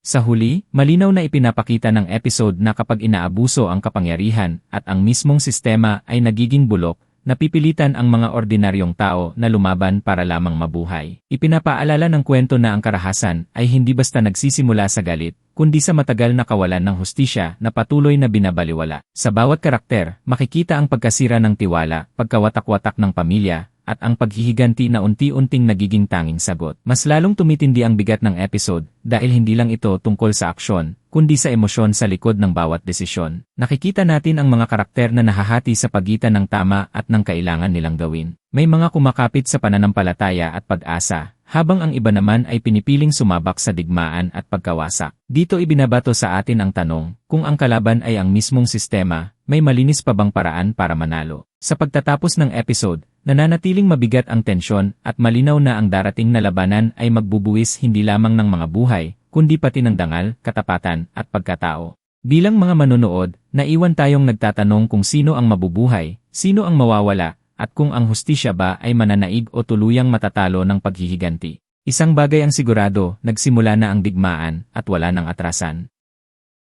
Sa huli, malinaw na ipinapakita ng episode na kapag inaabuso ang kapangyarihan at ang mismong sistema ay nagiging bulok, napipilitan ang mga ordinaryong tao na lumaban para lamang mabuhay. Ipinapaalala ng kwento na ang karahasan ay hindi basta nagsisimula sa galit, kundi sa matagal na kawalan ng hustisya na patuloy na binabaliwala. Sa bawat karakter, makikita ang pagkasira ng tiwala, pagkawatak-watak ng pamilya, at ang paghihiganti na unti-unting nagiging tanging sagot. Mas lalong tumitindi ang bigat ng episode dahil hindi lang ito tungkol sa aksyon, kundi sa emosyon sa likod ng bawat desisyon. Nakikita natin ang mga karakter na nahahati sa pagitan ng tama at ng kailangan nilang gawin. May mga kumakapit sa pananampalataya at pag-asa, habang ang iba naman ay pinipiling sumabak sa digmaan at pagkawasak. Dito ibinabato sa atin ang tanong, kung ang kalaban ay ang mismong sistema, may malinis pa bang paraan para manalo? Sa pagtatapos ng episode, nananatiling mabigat ang tensyon at malinaw na ang darating na labanan ay magbubuwis hindi lamang ng mga buhay, kundi pati ng dangal, katapatan, at pagkatao. Bilang mga manonood, naiwan tayong nagtatanong kung sino ang mabubuhay, sino ang mawawala, at kung ang hustisya ba ay mananaig o tuluyang matatalo ng paghihiganti. Isang bagay ang sigurado, nagsimula na ang digmaan at wala nang atrasan.